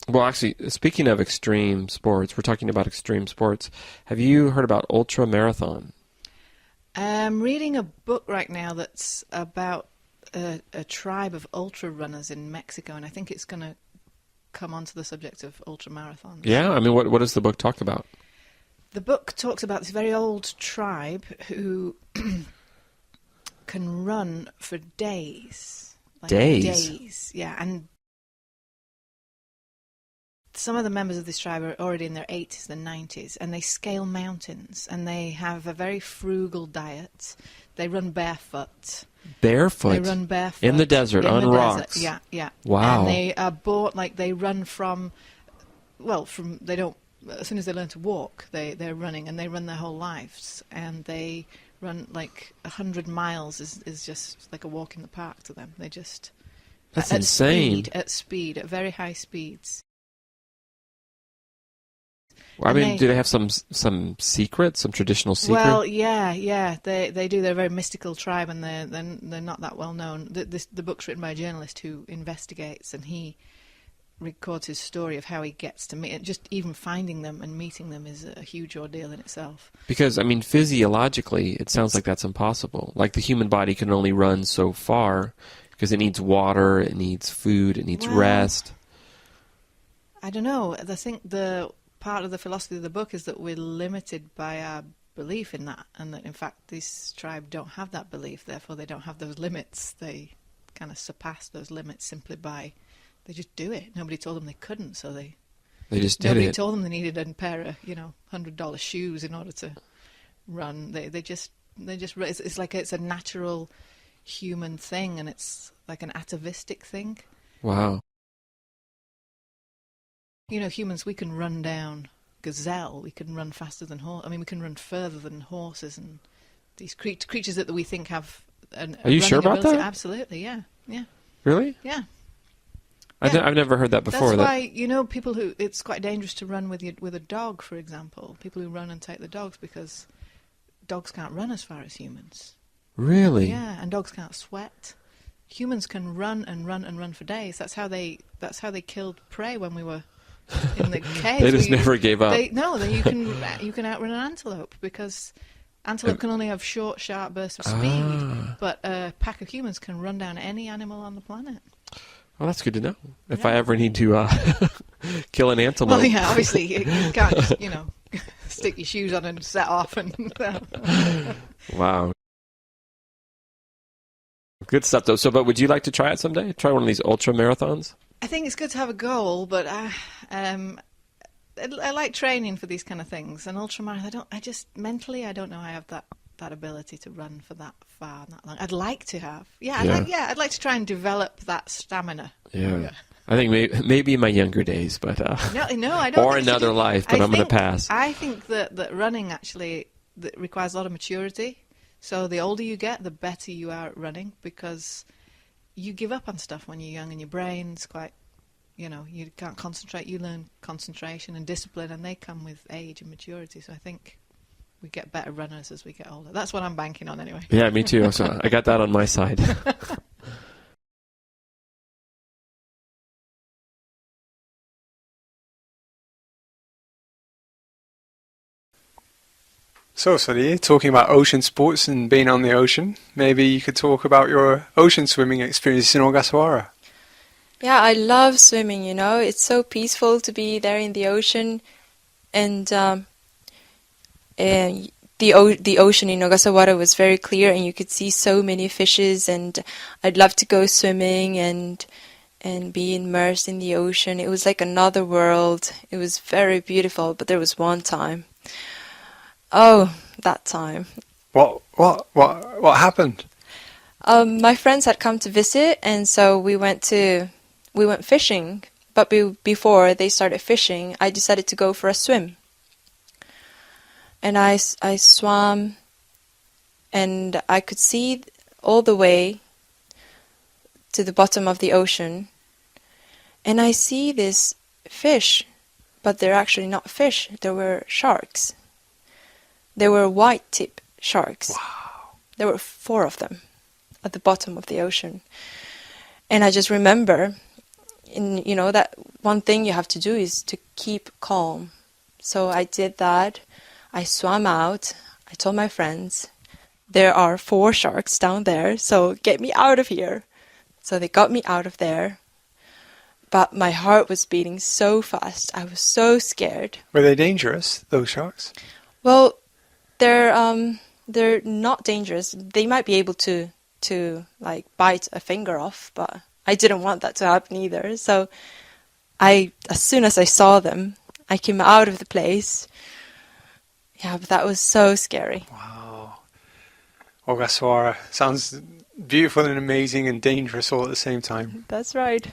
Well, actually, speaking of extreme sports, we're talking about extreme sports. Have you heard about ultra marathon? I'm reading a book right now that's about a tribe of ultra runners in Mexico, and I think it's going to come onto the subject of ultra marathons. Yeah, I mean, what does the book talk about? The book talks about this very old tribe who can run for days. Days, yeah. And some of the members of this tribe are already in their 80s and 90s, and they scale mountains, and they have a very frugal diet. They run barefoot. Barefoot? They run barefoot. In the desert, in on the rocks? Desert. Yeah, yeah. Wow. And they are bought, like, they run they don't, as soon as they learn to walk, they're running, and they run their whole lives, and they run, like, 100 miles is just like a walk in the park to them. They just... That's insane. At very high speeds. Well, I mean, do they have some secret, some traditional secret? Well, yeah, they do. They're a very mystical tribe, and they're not that well known. The book's written by a journalist who investigates, and he records his story of how he gets to meet. Just even finding them and meeting them is a huge ordeal in itself. Because, I mean, physiologically, it sounds like that's impossible. Like the human body can only run so far because it needs water, it needs food, it needs rest. I don't know. I think the part of the philosophy of the book is that we're limited by our belief in that, and that in fact this tribe don't have that belief, therefore they don't have those limits. They kind of surpass those limits simply by, they just do it. Nobody told them they couldn't, so they just did nobody it. told them they needed a pair of $100 shoes in order to run. They just it's like it's a natural human thing, and it's like an atavistic thing. Wow. Humans, we can run down gazelle. We can run faster than horse. I mean, we can run further than horses and these creatures that we think have an. Are you sure about that? Absolutely, yeah. Really? Yeah. I've never heard that before. That's why people who it's quite dangerous to run with a dog, for example. People who run and take the dogs because dogs can't run as far as humans. Really? Yeah, and dogs can't sweat. Humans can run and run and run for days. That's how they killed prey when we were in the caves. They just never gave up. You can outrun an antelope because antelope can only have short, sharp bursts of speed, but a pack of humans can run down any animal on the planet. Well, that's good to know. If I ever need to kill an antelope. Well, yeah, obviously you can't just, stick your shoes on and set off and. Wow. Good stuff, though. So, but would you like to try it someday? Try one of these ultra marathons? I think it's good to have a goal, but I like training for these kind of things. And ultramarathon, mentally, I don't know I have that ability to run for that far, that long. I'd like to have. I'd like to try and develop that stamina. Yeah. I think maybe in my younger days, but no, I don't. Or another life, but I'm going to pass. I think that running actually requires a lot of maturity. So the older you get, the better you are at running, because you give up on stuff when you're young and your brain's quite, you can't concentrate. You learn concentration and discipline, and they come with age and maturity. So I think we get better runners as we get older. That's what I'm banking on anyway. Yeah, me too. So I got that on my side. So, Sally, talking about ocean sports and being on the ocean, maybe you could talk about your ocean swimming experience in Ogasawara. Yeah, I love swimming, It's so peaceful to be there in the ocean. And the ocean in Ogasawara was very clear, and you could see so many fishes, and I'd love to go swimming and be immersed in the ocean. It was like another world. It was very beautiful, but there was one time. Oh, that time. What happened? My friends had come to visit, and so we went fishing. But before they started fishing, I decided to go for a swim. And I swam, and I could see all the way to the bottom of the ocean. And I see this fish, but they're actually not fish. They were sharks. They were white-tip sharks. Wow. There were 4 of them at the bottom of the ocean. And I just remember that one thing you have to do is to keep calm. So I did that. I swam out. I told my friends, there are 4 sharks down there, so get me out of here. So they got me out of there. But my heart was beating so fast. I was so scared. Were they dangerous, those sharks? Well, they're not dangerous. They might be able to like bite a finger off, but I didn't want that to happen either. So as soon as I saw them, I came out of the place. Yeah, but that was so scary. Wow. Ogasawara sounds beautiful and amazing and dangerous all at the same time. That's right.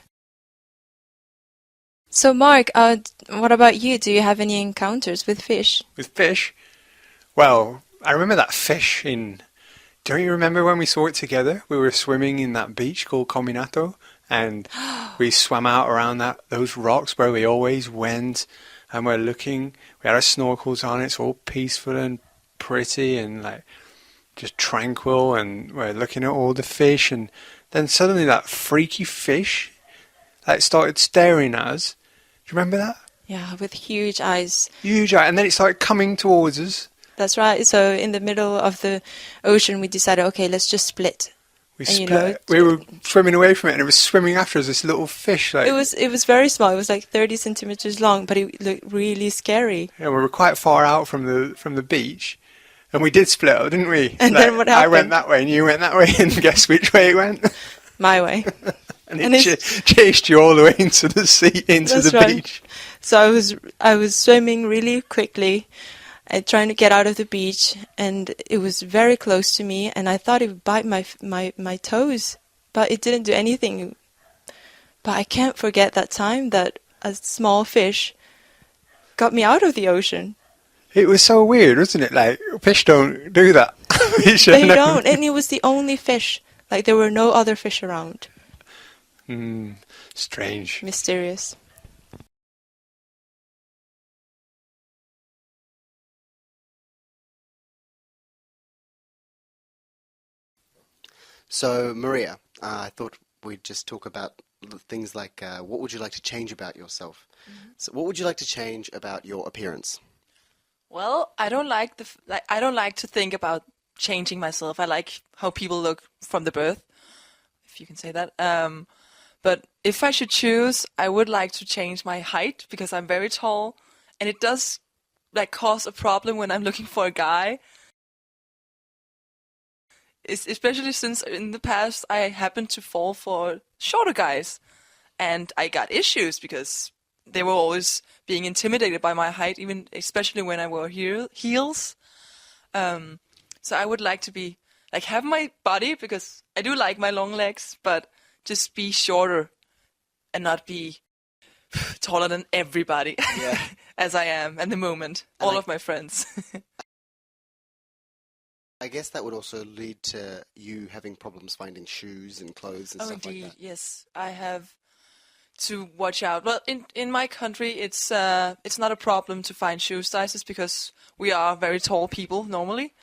So Mark, what about you? Do you have any encounters with fish? With fish? Well, I remember that fish in... Don't you remember when we saw it together? We were swimming in that beach called Kominato, and we swam out around those rocks where we always went, and we're looking. We had our snorkels on. It's all peaceful and pretty and like just tranquil, and we're looking at all the fish, and then suddenly that freaky fish like started staring at us. Do you remember that? Yeah, with huge eyes. Huge eye, and then it started coming towards us. That's right. So in the middle of the ocean, we decided, okay, let's just split. We And, split. We were swimming away from it, and it was swimming after us. This little fish, like It was very small. It was like 30 centimeters long, but it looked really scary. we were quite far out from the beach, and we did split up, didn't we? And Like, then what I went happened? that way, and you went that way, and guess which way it went? My way. And And it chased you all the way into the sea, into That's the right. beach. So I was swimming really quickly and trying to get out of the beach, and it was very close to me, and I thought it would bite my toes, but it didn't do anything. But I can't forget that time that a small fish got me out of the ocean. It was so weird, wasn't it? Like, fish don't do that. Fish They never- don't, and it was the only fish. Like, there were no other fish around. Strange. Mysterious. So, Maria, I thought we'd just talk about things like what would you like to change about yourself? So, what would you like to change about your appearance? Well, I don't like I don't like to think about changing myself. I like how people look from the birth, if you can say that. But if I should choose, I would like to change my height because I'm very tall, and it does like cause a problem when I'm looking for a guy. Especially since in the past I happened to fall for shorter guys, and I got issues because they were always being intimidated by my height, even especially when I wore heels. So I would like to be like have my body because I do like my long legs, but just be shorter and not be taller than everybody Yeah. as I am at the moment. And All I- of my friends. I guess that would also lead to you having problems finding shoes and clothes and Oh, stuff indeed, like that. yes. I have to watch out. Well, in my country, it's not a problem to find shoe sizes because we are very tall people normally.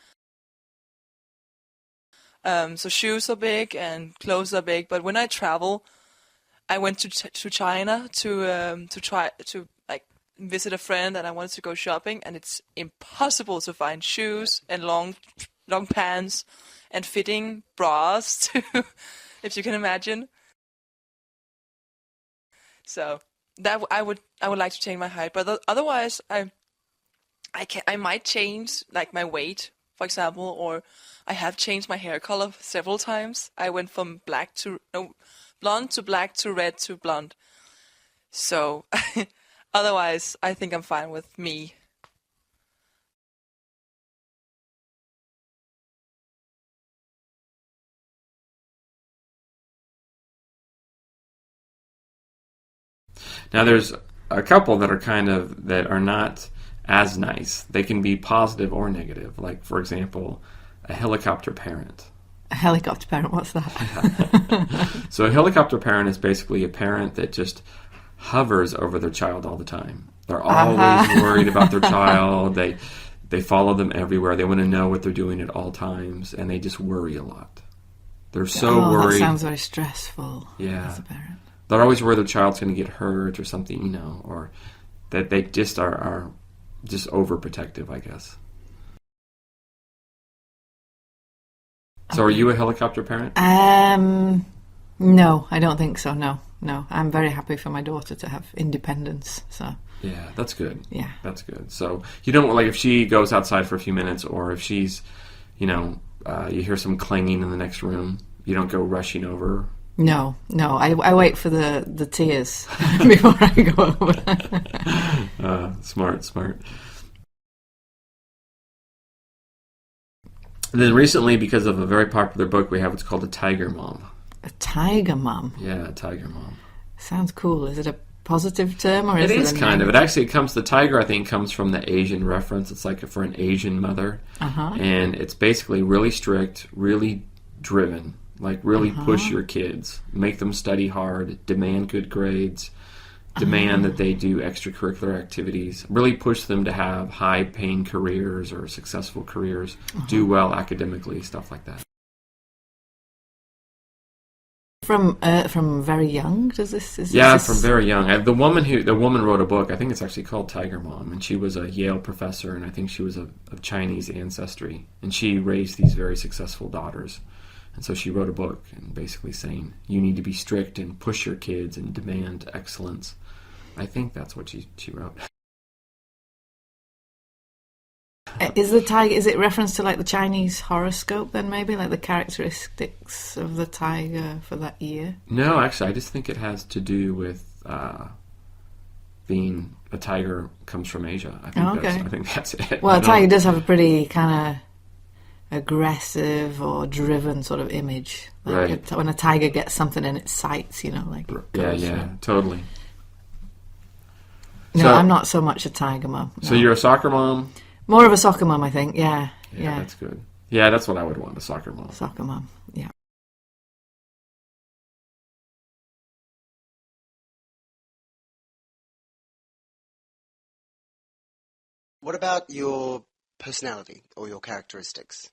So shoes are big and clothes are big. But when I travel, I went to China to try to like visit a friend, and I wanted to go shopping, and it's impossible to find shoes and long pants and fitting bras, if you can imagine. So that I would like to change my height, but otherwise I might change like my weight, for example, or I have changed my hair color several times. I went from blonde to black to red to blonde. So otherwise, I think I'm fine with me. Now, there's a couple that are not as nice. They can be positive or negative. Like, for example, a helicopter parent. A helicopter parent, what's that? So a helicopter parent is basically a parent that just hovers over their child all the time. They're always worried about their child. They follow them everywhere. They want to know what they're doing at all times, and they just worry a lot. They're so That worried. sounds very stressful Yeah. as a parent. they're always worried their child's going to get hurt or something, you know, or that they just are just overprotective, I guess. So, are you a helicopter parent? No, I don't think so. No. I'm very happy for my daughter to have independence. So. Yeah, that's good. Yeah, that's good. So you don't like if she goes outside for a few minutes, or if she's, you know, you hear some clanging in the next room, you don't go rushing over. No. I wait for the tears before I go over. Smart. And then recently, because of a very popular book we have, it's called A Tiger Mom. A tiger mom? Yeah, a tiger mom. Sounds cool. Is it a positive term or is it? It is kind of. It actually comes. The tiger, I think, comes from the Asian reference. It's like for an Asian mother, and it's basically really strict, really driven. Like really push your kids, make them study hard, demand good grades, demand that they do extracurricular activities, really push them to have high-paying careers or successful careers, do well academically, stuff like that. From very young, does this? From very young. The woman wrote a book. I think it's actually called Tiger Mom, and she was a Yale professor, and I think she was of Chinese ancestry, and she raised these very successful daughters. And so she wrote a book and basically saying you need to be strict and push your kids and demand excellence. I think that's what she wrote. Is the tiger? Is it reference to like the Chinese horoscope then? Maybe like the characteristics of the tiger for that year? No, actually, I just think it has to do with being a tiger comes from Asia. I think that's it. Well, a tiger does have a pretty kind of aggressive or driven sort of image. Like right. When a tiger gets something in its sights, you know, like totally. No, I'm not so much a tiger mom. No. So you're a soccer mom? More of a soccer mom, I think. Yeah, that's good. Yeah, that's what I would want, a soccer mom. Soccer mom, yeah. What about your personality or your characteristics?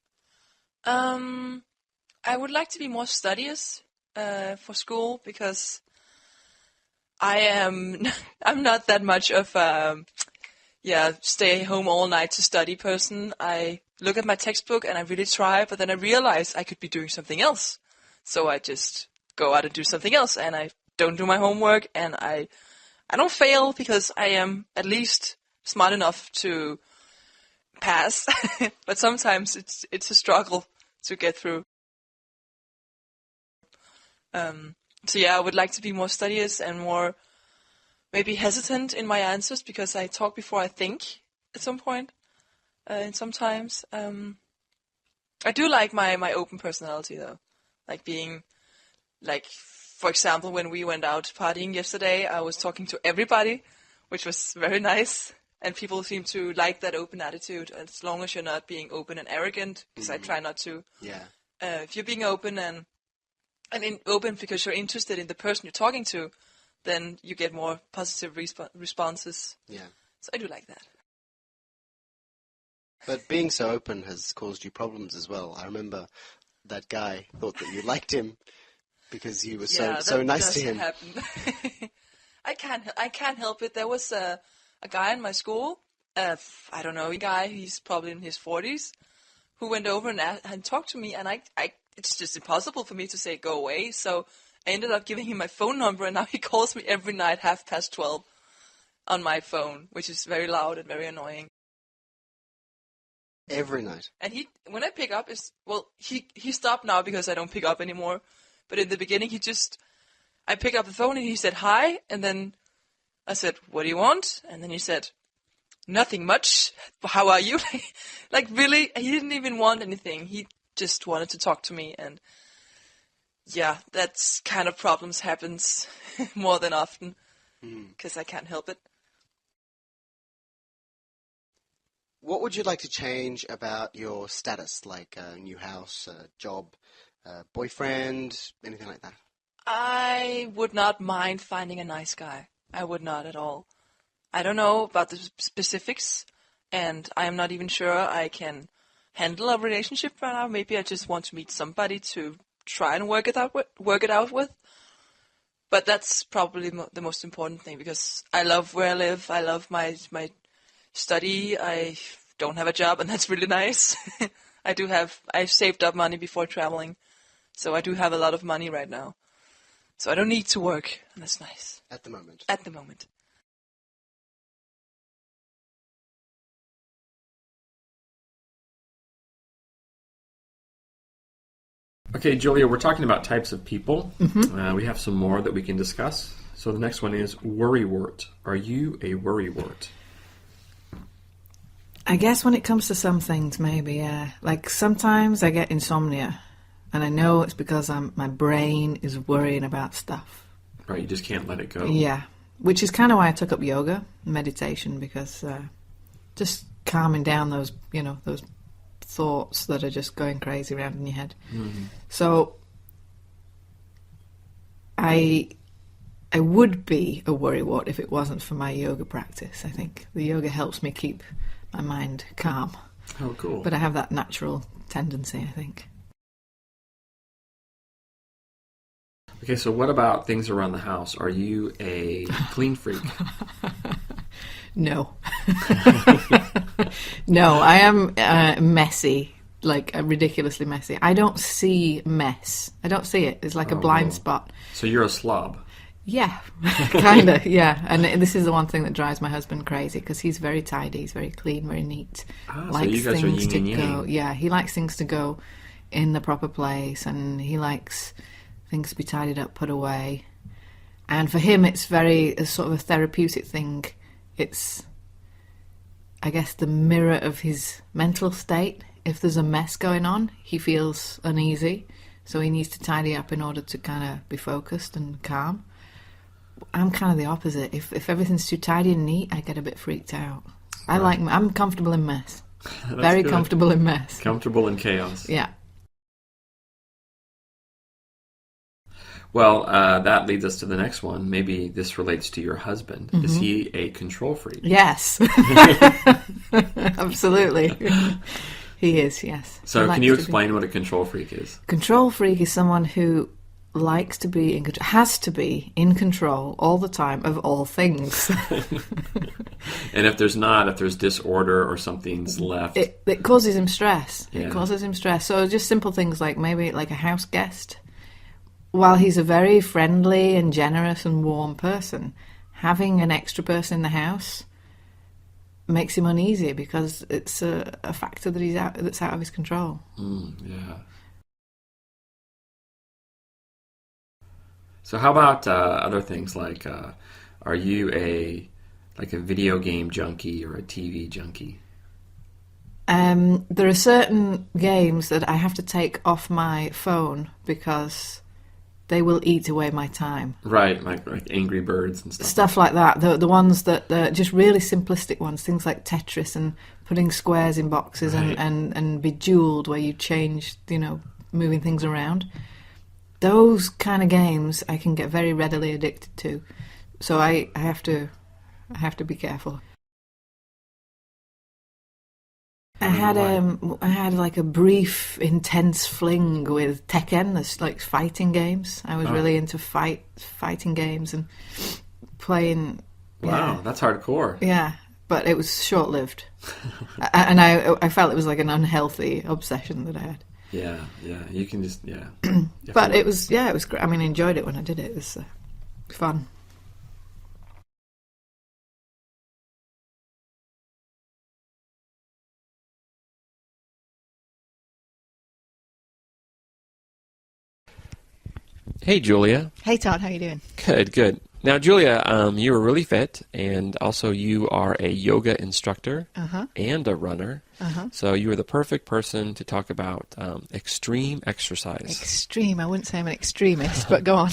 I would like to be more studious for school because I'm not that much of stay home all night to study person. I look at my textbook and I really try, but then I realize I could be doing something else. So I just go out and do something else, and I don't do my homework, and I don't fail because I am at least smart enough to pass. But sometimes it's a struggle to get through. I would like to be more studious and more maybe hesitant in my answers because I talk before I think at some point. And sometimes I do like my open personality though, like being like, for example, when we went out partying yesterday, I was talking to everybody, which was very nice. And people seem to like that open attitude, as long as you're not being open and arrogant, because I try not to. Yeah. If you're being open and open because you're interested in the person you're talking to, then you get more positive responses. Yeah. So I do like that. But being so open has caused you problems as well. I remember that guy thought that you liked him because you were so nice to him. Happen. I can't help it. There was a guy in my school, I don't know, a guy, he's probably in his 40s, who went over and talked to me, and it's just impossible for me to say go away, so I ended up giving him my phone number, and now he calls me every night 12:30 on my phone, which is very loud and very annoying. Every night? And when I pick up, he stopped now because I don't pick up anymore, but in the beginning I pick up the phone and he said hi, and then I said, what do you want? And then he said, nothing much. How are you? Like really, he didn't even want anything. He just wanted to talk to me. And yeah, that's kind of problems happens more than often because I can't help it. What would you like to change about your status, like a new house, a job, a boyfriend, anything like that? I would not mind finding a nice guy. I would not at all. I don't know about the specifics, and I am not even sure I can handle a relationship right now. Maybe I just want to meet somebody to try and work it out with. But that's probably the most important thing, because I love where I live. I love my study. I don't have a job, and that's really nice. I've saved up money before traveling, so I do have a lot of money right now. So I don't need to work, and that's nice. At the moment. At the moment. Okay, Julia, we're talking about types of people. We have some more that we can discuss. So the next one is worrywart. Are you a worrywart? I guess when it comes to some things, maybe, yeah. Like sometimes I get insomnia, and I know it's because my brain is worrying about stuff. Right, you just can't let it go. Yeah, which is kind of why I took up yoga, meditation, because just calming down those thoughts that are just going crazy around in your head. Mm-hmm. So I would be a worrywart if it wasn't for my yoga practice. I think the yoga helps me keep my mind calm. Oh, cool. But I have that natural tendency, I think. Okay, so what about things around the house? Are you a clean freak? No. No, I am messy, like ridiculously messy. I don't see mess. I don't see it. It's like a blind spot. So you're a slob. Yeah, kind of, yeah. And this is the one thing that drives my husband crazy, because he's very tidy, he's very clean, very neat. So you guys are yin and yang. Yeah, he likes things to go in the proper place, and he likes things to be tidied up, put away. And for him, it's very sort of a therapeutic thing. It's, I guess, the mirror of his mental state. If there's a mess going on, he feels uneasy, so he needs to tidy up in order to kind of be focused and calm. I'm kind of the opposite. If everything's too tidy and neat, I get a bit freaked out. I'm comfortable in mess. Very good. Comfortable in mess. Comfortable in chaos. Yeah. Well, that leads us to the next one. Maybe this relates to your husband. Mm-hmm. Is he a control freak? Yes. Absolutely. He is, yes. So can you explain what a control freak is? Control freak is someone who likes to be in control, has to be in control all the time of all things. And if there's disorder or something's left, it causes him stress. Yeah. It causes him stress. So just simple things like maybe like a house guest. While he's a very friendly and generous and warm person, having an extra person in the house makes him uneasy, because it's a factor that's out of his control. Yeah. So how about other things like, are you a video game junkie or a TV junkie? There are certain games that I have to take off my phone because they will eat away my time. Right, like Angry Birds and stuff. Stuff like that. The ones that just really simplistic ones, things like Tetris and putting squares in boxes, right, and Bejeweled, where you change, moving things around. Those kind of games I can get very readily addicted to. So I have to be careful. I had like a brief, intense fling with Tekken, that's like fighting games. I was really into fighting games and playing. Wow, yeah. That's hardcore. Yeah, but it was short-lived, and I felt it was like an unhealthy obsession that I had. Yeah, you can just But it was great. I mean, I enjoyed it when I did it. It was fun. Hey, Julia. Hey, Todd. How you doing? Good. Now, Julia, you are really fit, and also you are a yoga instructor and a runner. So you are the perfect person to talk about extreme exercise. Extreme? I wouldn't say I'm an extremist, but go on.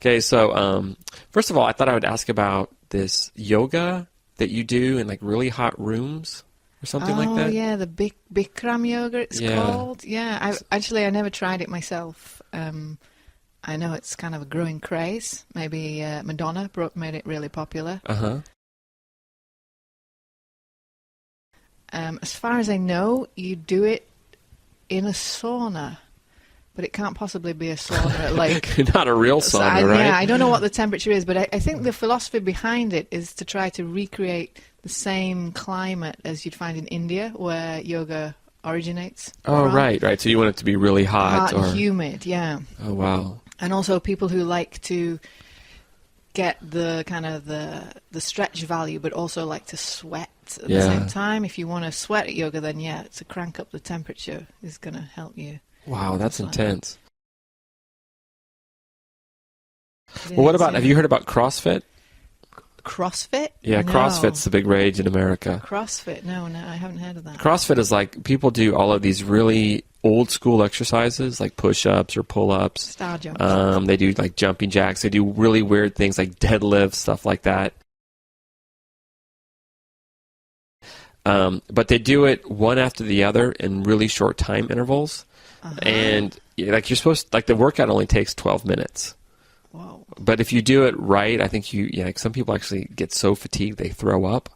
Okay, so first of all, I thought I would ask about this yoga that you do in like really hot rooms or something like that. Oh, yeah, the Bikram yoga it's called. Yeah, I never tried it myself. I know it's kind of a growing craze. Maybe Madonna made it really popular. As far as I know, you do it in a sauna. but it can't possibly be a sauna at like... Not a real So sauna, right? Yeah, I don't know what the temperature is, but I think the philosophy behind it is to try to recreate the same climate as you'd find in India, where yoga originates. Oh, from. right. So you want it to be really hot, Hot and humid, yeah. Oh, wow. And also people who like to get the kind of the stretch value, but also like to sweat at the same time. If you want to sweat at yoga, then to crank up the temperature is going to help you. Wow, that's intense. Well, what about, have you heard about CrossFit? CrossFit? Yeah, No. CrossFit's the big rage in America. CrossFit? No, I haven't heard of that. CrossFit is like, people do all of these really old school exercises, like push-ups or pull-ups. Star jumps. They do like jumping jacks. They do really weird things like deadlifts, stuff like that. But they do it one after the other in really short time intervals. And like you're supposed to, like the workout only takes 12 minutes. Whoa. But if you do it right, I think like some people actually get so fatigued they throw up.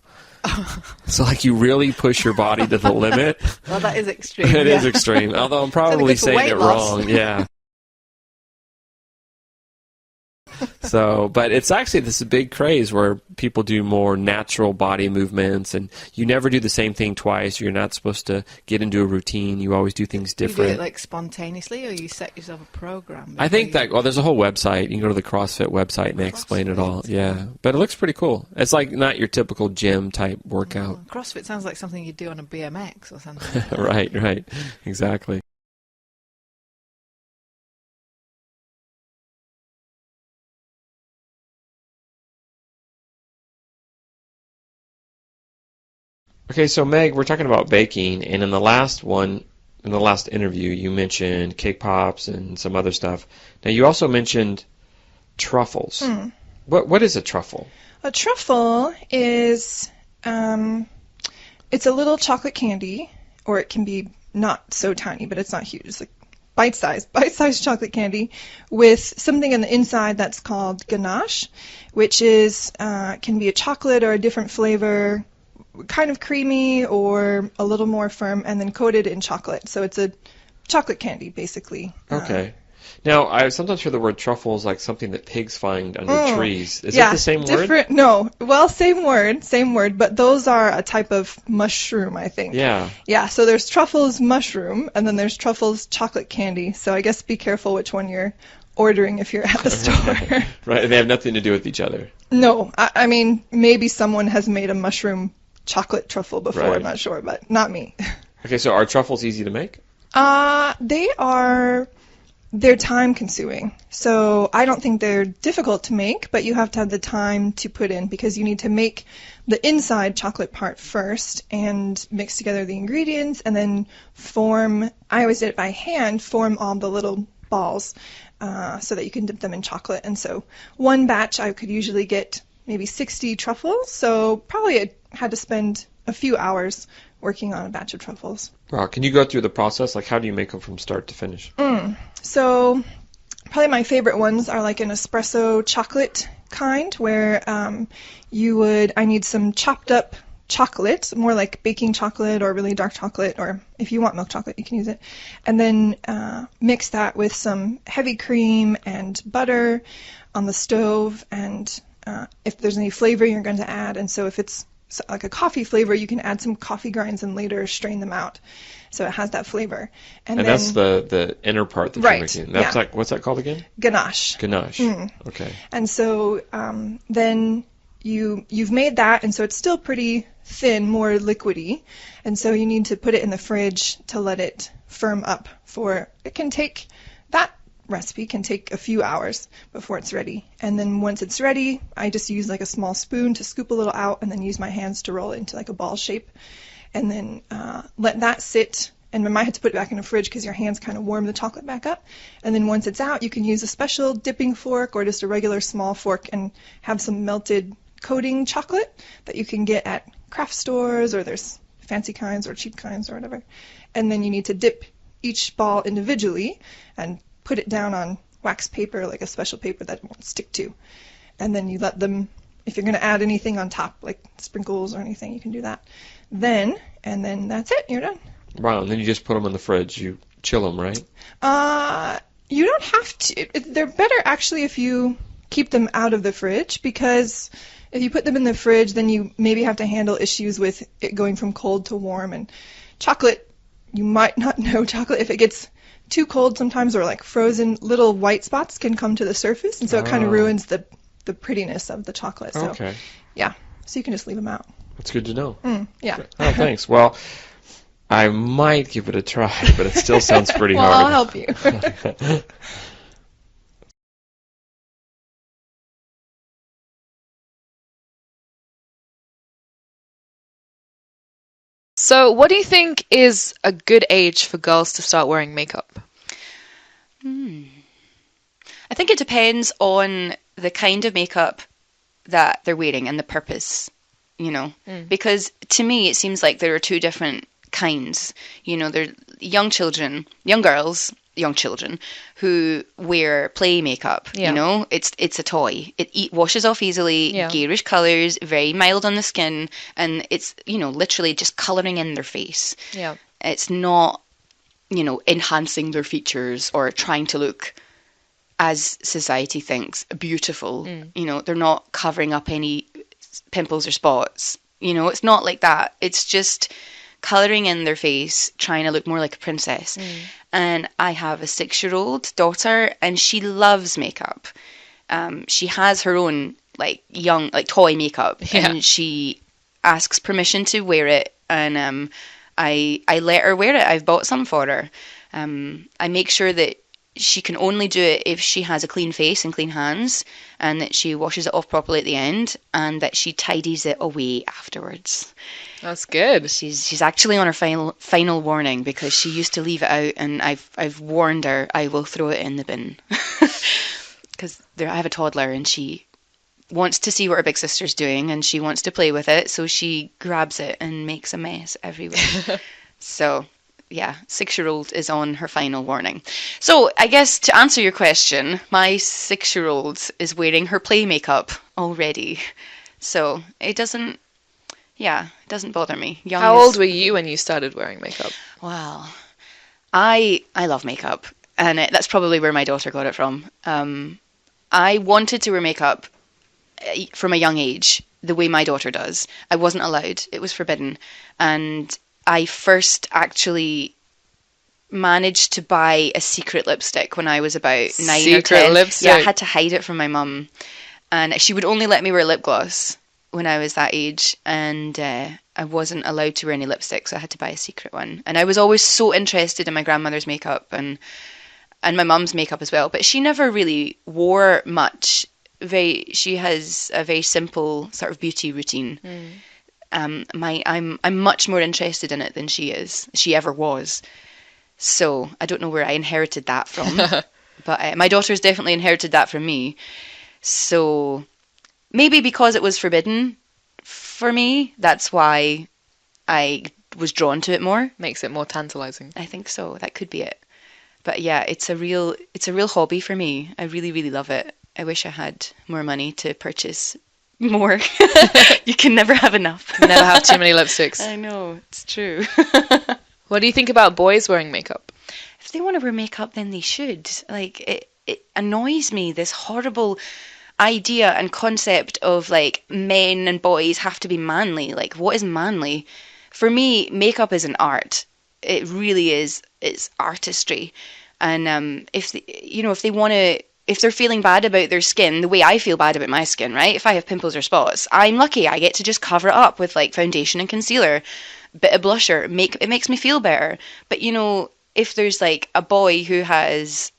So like you really push your body to the limit. Well, that is extreme. It is extreme. Although I'm probably saying it wrong. Yeah. So, but it's actually this big craze where people do more natural body movements, and you never do the same thing twice. You're not supposed to get into a routine. You always do things different. You do it like spontaneously, or you set yourself a program? I think that, well, there's a whole website. You can go to the CrossFit website and they explain it all. Yeah. But it looks pretty cool. It's like not your typical gym type workout. CrossFit sounds like something you'd do on a BMX or something. Right. Exactly. Okay, so Meg, we're talking about baking, and in the last interview, you mentioned cake pops and some other stuff. Now, you also mentioned truffles. What is a truffle? A truffle is, it's a little chocolate candy, or it can be not so tiny, but it's not huge. It's like bite-sized chocolate candy with something on the inside that's called ganache, which is can be a chocolate or a different flavor, kind of creamy or a little more firm, and then coated in chocolate. So it's a chocolate candy, basically. Okay. Now, I sometimes hear the word truffles like something that pigs find under trees. Is it the same word? No. Well, same word, but those are a type of mushroom, I think. Yeah. Yeah, so there's truffles mushroom, and then there's truffles chocolate candy. So I guess be careful which one you're ordering if you're at the store. Right, they have nothing to do with each other. No, I mean, maybe someone has made a mushroom chocolate truffle before, Right. I'm not sure, but not me. Okay, so are truffles easy to make? They're time consuming. So I don't think they're difficult to make, but you have to have the time to put in because you need to make the inside chocolate part first and mix together the ingredients and then I always did it by hand, form all the little balls so that you can dip them in chocolate. And so one batch I could usually get maybe 60 truffles, so probably I had to spend a few hours working on a batch of truffles. Wow, can you go through the process? Like, how do you make them from start to finish? So probably my favorite ones are like an espresso chocolate kind where I need some chopped up chocolate, more like baking chocolate or really dark chocolate, or if you want milk chocolate, you can use it. And then mix that with some heavy cream and butter on the stove, and if there's any flavor you're going to add. And so if it's like a coffee flavor, you can add some coffee grinds and later strain them out. So it has that flavor. And then, that's the inner part that right, you're making. That's yeah. like, what's that called again? Ganache. Ganache. Okay. And so then you've made that, and so it's still pretty thin, more liquidy. And so you need to put it in the fridge to let it firm up that recipe can take a few hours before it's ready. And then once it's ready, I just use like a small spoon to scoop a little out and then use my hands to roll it into like a ball shape. And then let that sit. And I might have to put it back in the fridge because your hands kind of warm the chocolate back up. And then once it's out, you can use a special dipping fork or just a regular small fork and have some melted coating chocolate that you can get at craft stores, or there's fancy kinds or cheap kinds or whatever. And then you need to dip each ball individually and put it down on wax paper, like a special paper that won't stick to. And then you let them, if you're going to add anything on top, like sprinkles or anything, you can do that. And then that's it, you're done. Wow, and then you just put them in the fridge. You chill them, right? You don't have to. They're better actually if you keep them out of the fridge, because if you put them in the fridge, then you maybe have to handle issues with it going from cold to warm. And chocolate, you might not know, chocolate, if it gets too cold sometimes, or like frozen, little white spots can come to the surface, and so it kind of ruins the prettiness of the chocolate. So, Okay. yeah, so you can just leave them out. That's good to know. Yeah. Oh, thanks. Well, I might give it a try, but it still sounds pretty Well, hard. I'll help you. So, what do you think is a good age for girls to start wearing makeup? I think it depends on the kind of makeup that they're wearing and the purpose, because to me it seems like there are two different kinds. They're young girls, young children who wear play makeup. Yeah. It's a toy. It washes off easily, Yeah. garish colors, very mild on the skin, and it's literally just coloring in their face. Yeah. It's not enhancing their features or trying to look, as society thinks, beautiful. They're not covering up any pimples or spots. It's not like that. It's just colouring in their face, trying to look more like a princess. And I have a 6-year-old daughter, and she loves makeup. She has her own toy makeup, Yeah. and she asks permission to wear it, and I let her wear it. I've bought some for her. I make sure that she can only do it if she has a clean face and clean hands, and that she washes it off properly at the end, and that she tidies it away afterwards. That's good. She's actually on her final warning, because she used to leave it out, and I've warned her I will throw it in the bin. Because I have a toddler, and she wants to see what her big sister's doing, and she wants to play with it, so she grabs it and makes a mess everywhere. So, yeah, 6-year-old is on her final warning. So, I guess to answer your question, my 6-year-old is wearing her play makeup already. So, it doesn't bother me. How old were you when you started wearing makeup? Well, I love makeup, and that's probably where my daughter got it from. I wanted to wear makeup from a young age, the way my daughter does. I wasn't allowed. It was forbidden. And I first actually managed to buy a secret lipstick when I was about 9 or 10. Secret lipstick? Yeah, I had to hide it from my mum. And she would only let me wear lip gloss when I was that age. And I wasn't allowed to wear any lipstick, so I had to buy a secret one. And I was always so interested in my grandmother's makeup and my mum's makeup as well. But she never really wore much. She has a very simple sort of beauty routine. I'm much more interested in it than she is. She ever was. So I don't know where I inherited that from, but my daughter's definitely inherited that from me. So maybe because it was forbidden for me, that's why I was drawn to it more. Makes it more tantalizing. I think so. That could be it. But yeah, it's a real hobby for me. I really, really love it. I wish I had more money to purchase more. You can never have enough. Never have too many lipsticks. I know, it's true. What do you think about boys wearing makeup? If they want to wear makeup, then they should. Like, it annoys me, this horrible idea and concept of, like, men and boys have to be manly. Like, what is manly? For me, makeup is an art. It really is. It's artistry. And if they're feeling bad about their skin, the way I feel bad about my skin, right? If I have pimples or spots, I'm lucky. I get to just cover it up with like foundation and concealer, bit of blusher. It makes me feel better. But if there's like a boy who has,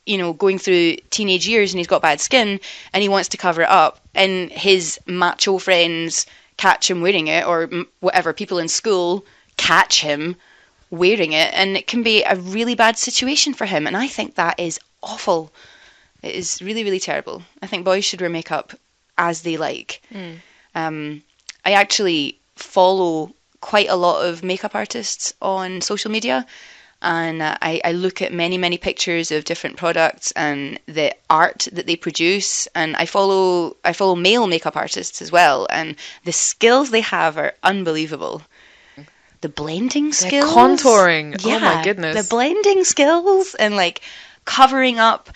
going through teenage years and he's got bad skin and he wants to cover it up, and his macho friends catch him wearing it, or whatever, people in school catch him wearing it, and it can be a really bad situation for him. And I think that is awful. It is really, really terrible. I think boys should wear makeup as they like. I actually follow quite a lot of makeup artists on social media, and I look at many, many pictures of different products and the art that they produce. And I follow male makeup artists as well, and the skills they have are unbelievable. the blending Their skills. contouring. Oh my Yeah, goodness. the blending skills and like covering up,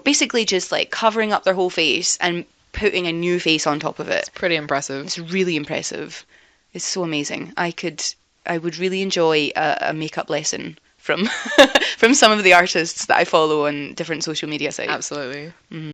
basically just like covering up their whole face and putting a new face on top of it. Pretty impressive. It's really impressive. It's so amazing. I would really enjoy a makeup lesson from from some of the artists that I follow on different social media sites. Absolutely. Mhm.